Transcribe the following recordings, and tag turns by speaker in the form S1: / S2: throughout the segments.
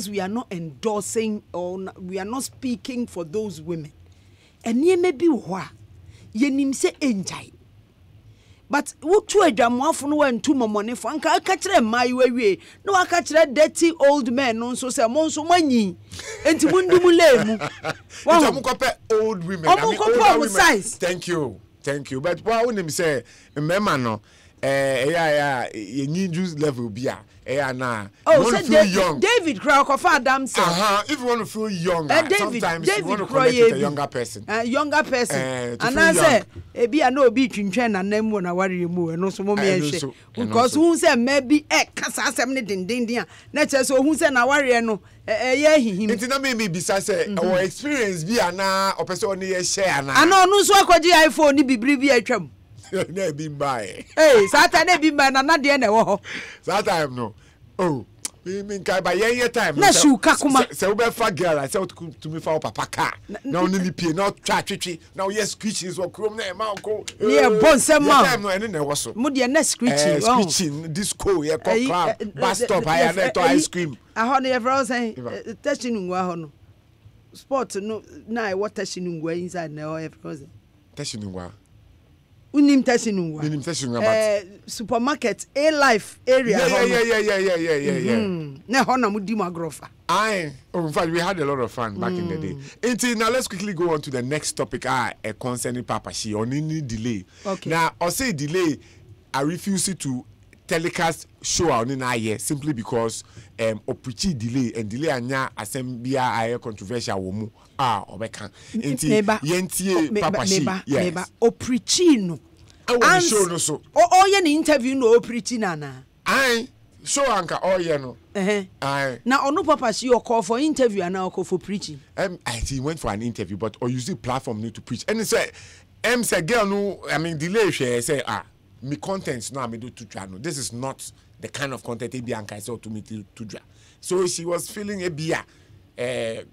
S1: we are not endorsing or we are not speaking for those women. And ye may be wa ye nim se enjai. But what to a jamafun went to money for Uncle catcher my way. No, I catch that dirty old man on so say monso money. And to Mundumulemu.
S2: Old women.
S1: Size.
S2: Thank you. But what would him say? Remember no. You need juice level beer. Nah.
S1: Oh, so feel young. David Crawford Adam said.
S2: If you want to feel young, sometimes
S1: David
S2: you want to connect with a younger person.
S1: Younger person. And I say, I know be chinchen and them when I worry you and also mommy because who said maybe cast 70 dindia. Let's so who said I worry no. Yeah, him.
S2: It's not maybe besides our experience be na or person share na.
S1: I know no so kwaji iPhone ni bibiri atwam.
S2: Be by.
S1: Hey, Saturday be by na de na wo ho.
S2: That time no. Oh, me kai by yen time.
S1: Na shu kakuma.
S2: Say we be fa girl, I say to me for papa car. Now ni pay, now twatwetwe. Now yes screeching so krom na e ma ko.
S1: Yeah, bon sem ma.
S2: Time no ene na wo so.
S1: Mo de na screeching.
S2: Screeching disco ye club, bus stop I to ice cream.
S1: I na everyone say touching ngwa ho no. Sport no na e water touching ngwa inside na everyone.
S2: Touching ngwa.
S1: Unim testing supermarket A Life area.
S2: Yeah.
S1: Na ho na mudi magrofa.
S2: In fact, we had a lot of fun back in the day. Until now, let's quickly go on to the next topic. Concerning Papa She on any delay. Okay. Now, I say delay. I refuse to telecast show on in a year simply because oprichi delay and delay anya Asempa aye controversial womu obeka enti yentie Papa She yes
S1: oprichi no
S2: I show no so
S1: ye na interview no oprichi na
S2: show anka ye no
S1: na onu Papa She your call for interview and now call for preaching
S2: he went for an interview but or use the platform need to preach and he said say girl no I mean delay she say me contents no me do to no this is not the kind of content Bianca said to me to dra. So she was feeling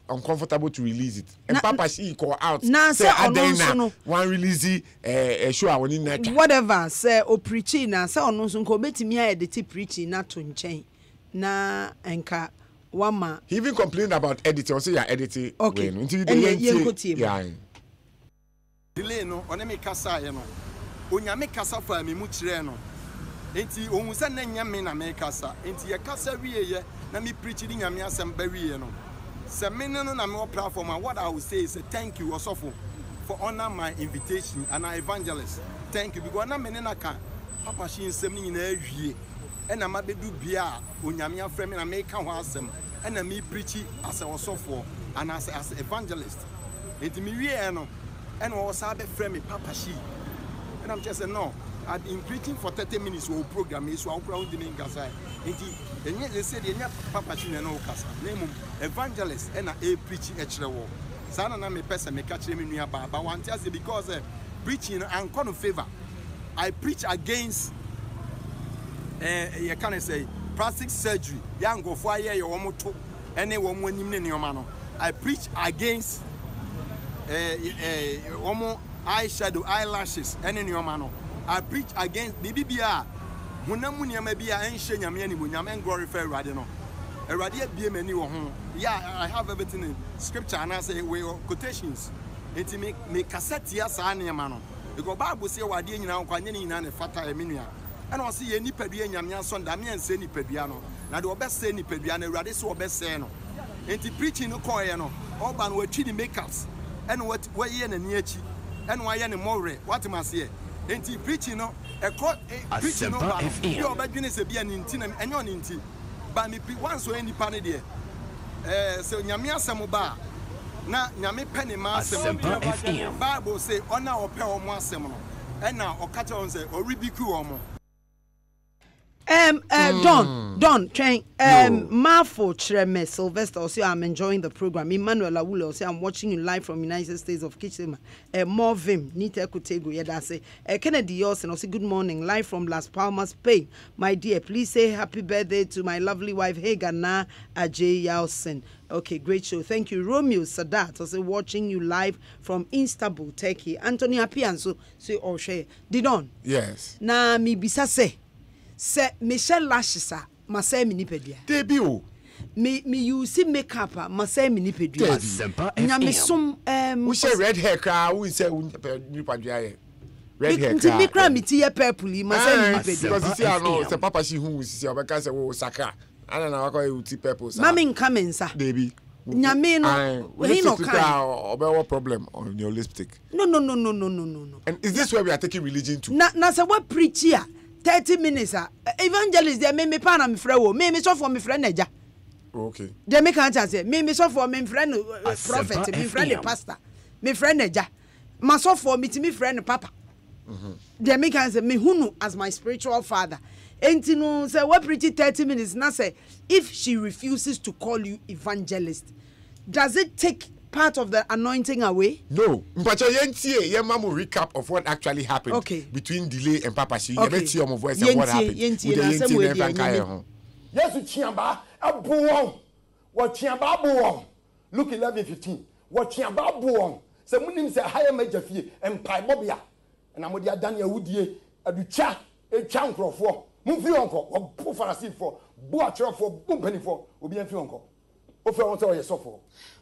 S2: uncomfortable to release it. And Papa She call out say Adena one release show I want in
S1: whatever say o preaching na say ono so ko betimi edit preaching na to nchen na enka wama
S2: he even complained about editing say you editing
S1: okay
S2: until
S1: yeah
S3: delay no one me kasa ye no onyame kasa fa me mu kire no enti ohun se na nyame na me kasa enti ye kasa wiye ye na me preach di nyame asem ba wiye no se me no na me platform and what I will say is thank you Osofo for honor my invitation and our evangelist thank you because na me na ka Papa She nsem ni na awie e na ma bedu bia onyame afre me na me ka ho asem e na me preach as Osofo and as evangelist enti me wie no and was abe frame me Papa She and I'm just saying no I've been preaching for 30 minutes or program so I'll crowd in Gaza. And they said, Papa She no Casa, name evangelist and a preaching extra war. Sana na me person me catch him in nearby, but one tells you because preaching and kind of favor. I preach against you can say plastic surgery, young go for your moto, any woman in your mano. I preach against eyeshadow, eyelashes, and in your mano. I preach against BBBR. Munamunia may be an ancient Yaman glorify Radino. A radiate be many home. Yeah, I have everything in scripture and I say, we quotations. It make cassette yes, I mano. The go Bible say, what did you know, Quanini and a fata eminia. And I'll see any pedian Yamian son, Damian Seni Pediano. Now the best Seni Pediano, Radis or best Seno. And the preaching no coyano, Orban were cheating makeups. And what ye and Niechi, and why any more, what am I say? And he preaching no, a court preaching no, your business be an intin and your inti. But me once or any panny there. So Yamia Samoba. Na Yami penny mass Bible say honor or pay or more seminal. And now or catch on say or ribiku or more.
S1: Don train Marfo Chreme Sylvester say I'm enjoying the program. Emmanuel Awulo say I'm watching you live from United States of Kitchen. More vim Nita Kutego yeda say Kennedy Yosen say good morning live from Las Palmas, Spain. My dear, please say happy birthday to my lovely wife Hegana Ajay Yausen. Okay, great show. Thank you. Romeo Sadat also watching you live from Istanbul, Turkey. Anthony Apianso say Oshe. Didon.
S2: Yes.
S1: Na mi bisa say Michelle Lashisa, Masai Minipedia.
S2: Debut.
S1: me you see makeup ma say me ni pedua nyame som
S2: we say red hair cra we say ni padua red hair
S1: cra me cra me tie purple ma say me ni pedua
S2: because you see I know say papa she hu see obeka say wo saka ana na waka you ti purple sa
S1: mama nka mensa
S2: baby
S1: nyame no he no kan
S2: obewo problem on your lipstick
S1: no
S2: and is this where we are taking religion to
S1: na say what preach here 30 minutes evangelist there me pa na me frɛ wo me so for me frɛ na ja.
S2: Okay.
S1: They make an answer. Me so for me friend prophet, me friend pastor, me friend Eja. My so for me friend papa. They make an answer me hunu as my spiritual father. And you know say what preach 30 minutes now say if she refuses to call you evangelist, does it take part of the anointing away?
S2: No. But ye mamu recap of what actually happened between Delay and Papa Shi. You bet your voice and what happened. Yes,
S3: Chiamba, a boom. What Chiamba boom. Look 11:15. What Chiamba boom. So Munim say higher major fee and Pai Bobia. And I'm with your Daniel Woodie, a ducha, a chancro for, Mufi uncle, or Pufarasi for, Boacher for, Bumpany for, will be a few uncle. Offer on your sofa.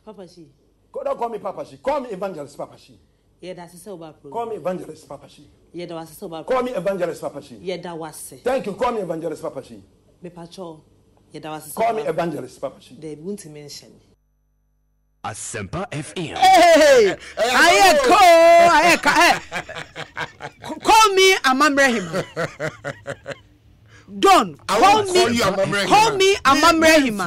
S4: Papa Shi.
S3: Don't call me Papa Shi. Call me Evangelist Papa Shi.
S4: Yeah, that's a sober program.
S3: Call me Evangelist Papa Shi.
S4: Yeah, that was a sober
S3: Call me Evangelist Papa Shi.
S4: Yeah, that was it.
S3: Thank you. Call me Evangelist Papa Shi.
S4: Me patrol. Yeah, that was a
S3: Call me Evangelist Papa Shi.
S4: They won't mention.
S5: Asempa FM.
S1: Hey, call me Amamrehima. Don, call me Amamrehima.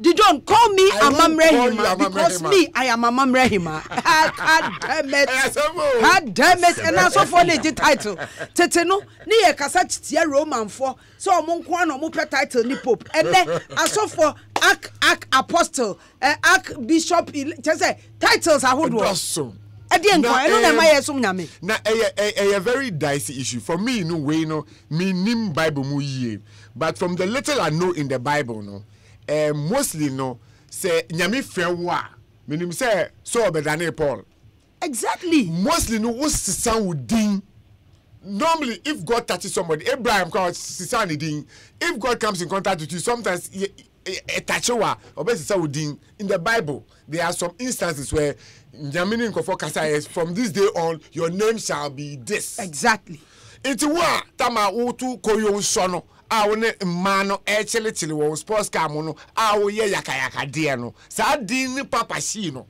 S1: Don, call me Amamrehima because me, I am Amamrehima. God damn it. And also for the title. Teteno, ni kasa chitia Roman for so monkwano mo pe title ni pope. And then also for Ark Apostle, Ark Bishop, just say titles are who
S2: awesome.
S1: Now,
S2: a very dicey issue for me. No way, no me nim Bible mu ye, but from the little I know in the Bible, no, mostly no say nyame fewa. Meaning say so bedane Paul.
S1: Exactly.
S2: Mostly no what's the sound would ding. Normally, if God touches somebody, Abraham calls Sisani ding. If God comes in contact with you, sometimes a tachowa or best in the Bible, there are some instances where from this day on, your name shall be this.
S1: Exactly.
S2: It's what Tama Utu Koyo Sono. I will mano actually till sports camono. I will yakayaka diano. Sadin Papashino.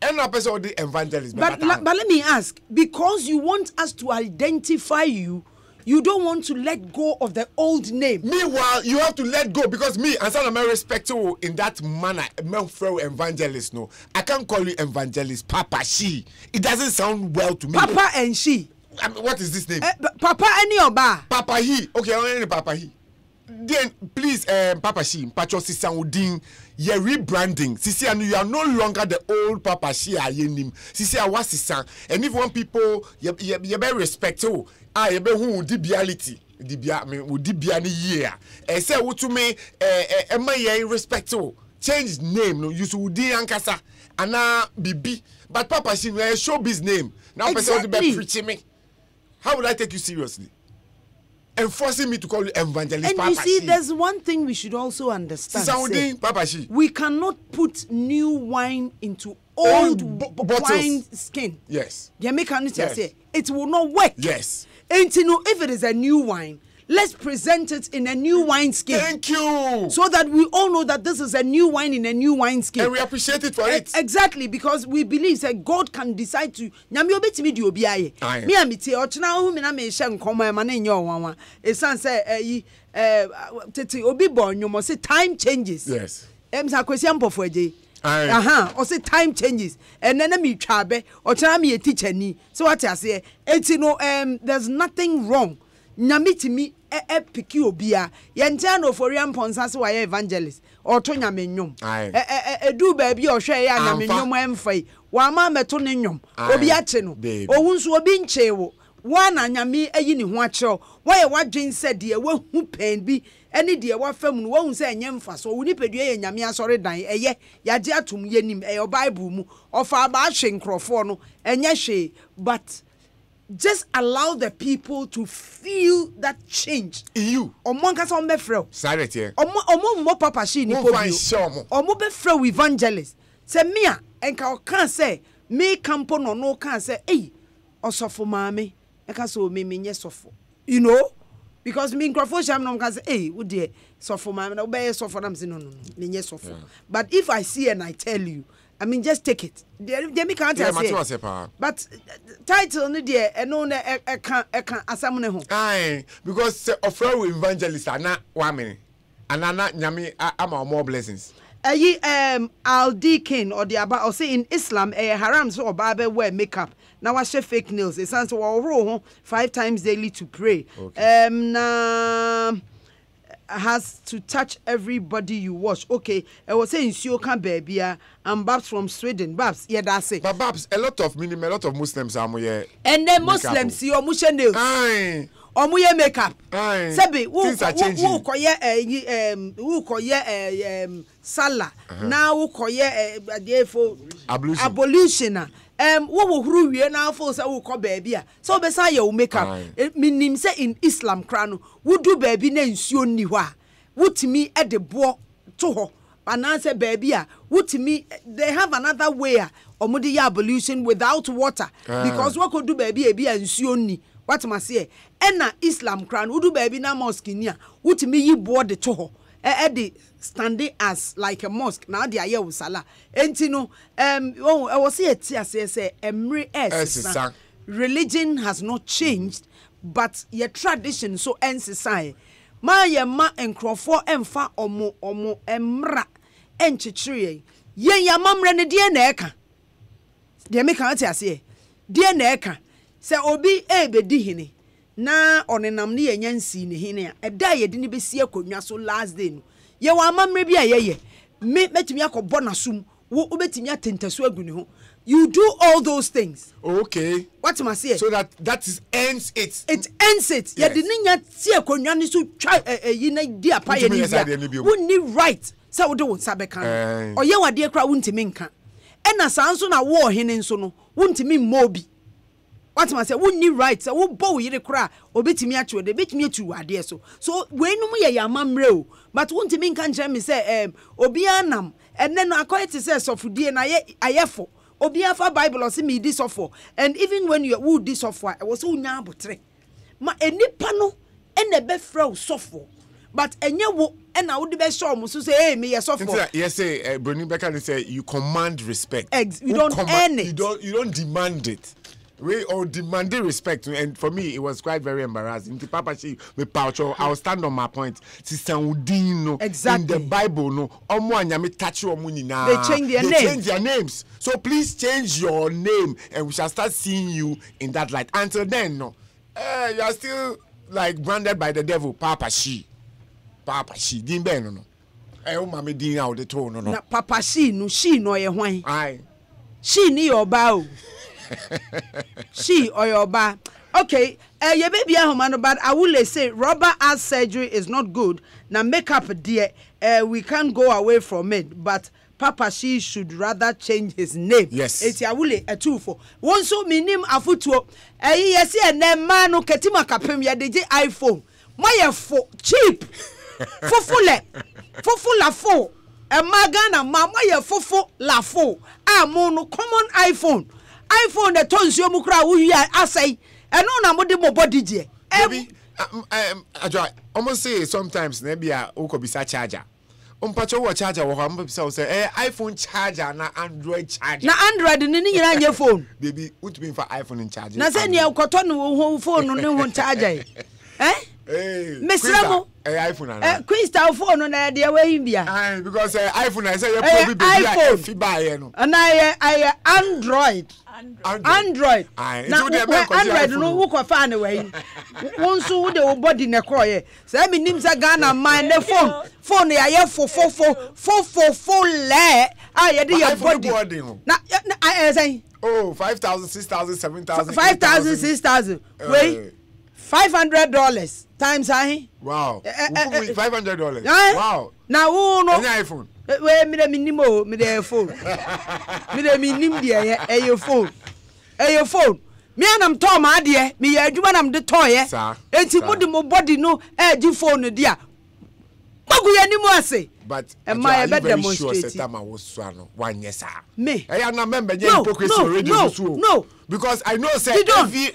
S2: And a person of the evangelist.
S1: But let me ask, because you want us to identify you, you don't want to let go of the old name.
S2: Meanwhile, you have to let go because me, and some of my respectful in that manner, evangelist. No, I can't call you evangelist, Papa She. It doesn't sound well to me.
S1: Papa and she.
S2: I mean, what is this name?
S1: Papa and your bar.
S2: Papa He. Okay, only Papa He. Then please, Papa She, Pacho Sisaudin, ye rebranding. Sisi, and you are no longer the old Papa She. Sisi, I was Sisan, and if one people, you be respectful. I be who dibiality dibia me wo dibia ne year e say wo to me e ma ye respectful change name no you should di ankasa ana bibi but Papa She no show biz name now person to be preaching me. How would I take you seriously? Enforcing me to call you evangelist
S1: and
S2: Papa
S1: you see
S2: She.
S1: There's one thing we should also understand.
S2: Say, Papa She.
S1: We cannot put new wine into old wine skin.
S2: Yes.
S1: It will not work.
S2: Yes.
S1: And you know, if it is a new wine, let's present it in a new wine skin.
S2: Thank you.
S1: So that we all know that this is a new wine in a new wine skin.
S2: And we appreciate it for it.
S1: Exactly, because we believe that God can decide to. Me amiti ochna hu me na me hye nkomo ma na nyo wanwa. Esan say tete obi bonyo say time changes.
S2: Yes.
S1: Sa kwesi ampofo aje. Or say time changes and then me trabe or tell me a teacher ni. So what I say, it's there's nothing wrong. Nyamiti me pick you bia yentano for yamponsas why evangelist or tonya menyum. Do baby or share ya menyum emfai. Wama meto nenyum. Obiache no. O wunsu obi nchewo. Wana nyami eyini ho akyerɛw why wadwen said de we hu pen bi ene de wa fam no wo hu say enye mfa so woni pedua ye nyame asɔre dan eye yade atum yenim Bible mu ofa ba ahwe nkrɔfo no enye hwe but just allow the people to feel that change
S2: in you.
S1: Omo nka so be frɛ.
S2: Silent here.
S1: Omo mo papa she ni po bi. Omo be frɛ evangelist. Say me a enka o kan say me campo no kan say eh osofo maame enka so me nye sofo. You know? Because me nkrofo sham no kan say eh wo de sofo maame na wo be sofo na me say no me nye sofo. Yeah. But if I see and I tell you, I mean, just take it. They can't say. But title no dear, and no, I can't asamune home.
S2: Aye, because offer evangelist are not 1 minute, and I'm not nyami. I'm more blessings.
S1: Al Deacon or the Abba or say in Islam, haram so Baba wear makeup. Now I share fake nails. It sounds to 5 times daily to pray. Okay. Has to touch everybody you watch. Okay, I was saying Sioka baby, and Babs from Sweden. Babs, yeah, that's it.
S2: But Babs, a lot of Muslims are here.
S1: And then Muslims see your musha nails.
S2: Aye.
S1: Or muye makeup.
S2: Aye.
S1: Sebi,
S2: things are changing.
S1: Who koye Salah. Now who koye for abolition. What will who we now for say who call baby? So beside your makeup, meaning say in Islam crown, would do baby name Sioni wa. Would to me at the board to her. And answer baby, would to me they have another way or mudi abolition without water. Because what could do baby and Sioni? What must say? Enna Islam crown would do baby na mosque near. Would to me you board the toho. Eddie standing as like a mosque now the aye Salah. Entino I was here say emre s religion has not changed but your tradition so ensisai ma ye ma enkrofo emfa omo emra enchichire yen ya mamre ne de na eka de me kan ase de na eka se obi ebedi hini na onenam ne yansi ne hini a eda ye de ne besi akonwa so last day no ye wa amamre bi ayeye me metimi akobɔ nasum wo betimi atentasu aguni ho. You do all those things.
S2: Okay.
S1: What am I saying?
S2: So that ends it.
S1: It ends it. Yes. Ya dininya ti akonwa ni so twa yi na di apa ye ni. Wonni right. Say wo de won sabe kan. Oye wade kra wontimi nka. Ena sanso na wo hene nso no wontimi mmobi. What am I saying? Wonni right. Say wo bo yire kra obetimi atwo de betimi atu ade so we num ye yamamre o. But wontimi nka nche me say obi anam enne no akoye ti say sofudie na ayefo. Obi afa Bible or see me this offer. And even when you would this offer, I was so nyabotre. Ma enipa no ene be frɛ sofo. But enye wo ena wo de be show mo so say hey me yes sofo.
S2: Yes say Bruni Becker say you command respect.
S1: You don't earn it.
S2: You don't demand it. We all demanding respect, and for me it was quite very embarrassing. The Papa she me poucho, I'll stand on my point. Sister Udino exactly in the Bible no. They
S1: change
S2: their names. So please change your name, and we shall start seeing you in that light. Until then, no, you are still like branded by the devil. Papa she, Dimbe no. Mami din out the tone no.
S1: Na Papa she no ye hwan.
S2: Aye.
S1: She ni your bow. She or your ba. Okay, your baby ahomano, but I will say rubber ass surgery is not good. Now makeup dear, we can't go away from it. But Papa she should rather change his name.
S2: Yes.
S1: It's Yawule a 2 for. One so minim afutuo. Yes, and then man no ketima kapem ya DJ iPhone. My for cheap. Fofo la fo. A magana mama ya fofo la fo. Mono common iPhone the tons you mukra we asay and no na mode mo body je
S2: maybe I almost say sometimes maybe a ukobisa charger pacho wa charger wo am say iPhone charger na Android charger
S1: na Android ni nyina nya phone
S2: baby utumi for iPhone in charger
S1: na say ne ukoto no phone no ho charger Mesramo
S2: iPhone
S1: Crystal phone na de we bia
S2: because iPhone I say you probably be fi buy no
S1: and I Android na Android no wo ko fa na we won so wo de wo body na kroye say me nim say Ghana man the phone ya ye fo le ye de your body na I say
S2: 5,000 6,000 7,000
S1: 5,000 6,000 wait $500 times
S2: wow $500 wow
S1: now who no
S2: iPhone
S1: we me the phone me the minim dia your phone Me anam to ma ade me ya adwuma nam de toye enti mo de mo body no gi phone dia magu ya ni mo ase
S2: but
S1: my be demonstrate
S2: sure setama wo so ano one yes sir
S1: me
S2: na member hypocrisy already
S1: no
S2: because I know say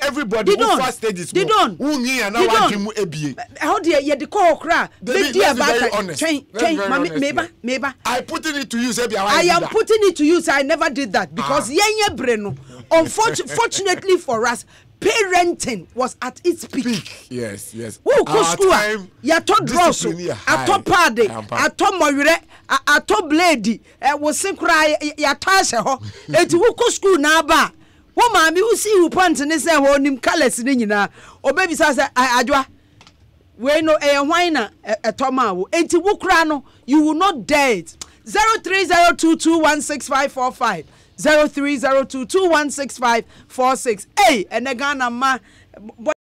S2: everybody who first stages who ni and now want him ebie
S1: how dey ye de call kra be dey about meba
S2: I putting it to you say
S1: I am putting it to you say I never did that because yenye bre no unfortunately for us parenting was at its peak.
S2: Yes.
S1: Who go school? Ya to dross, a to pad, a to moire, a to blade. Was synchra ya tash ho. Et who go school na ba? Wo mami who see who pant and say ho nim colors ni na. O baby says adwa. We no e whiner a tomawo. Enti wo kra no you will not dare it. 0302216545. 0302216546. Hey, and the Ghana ma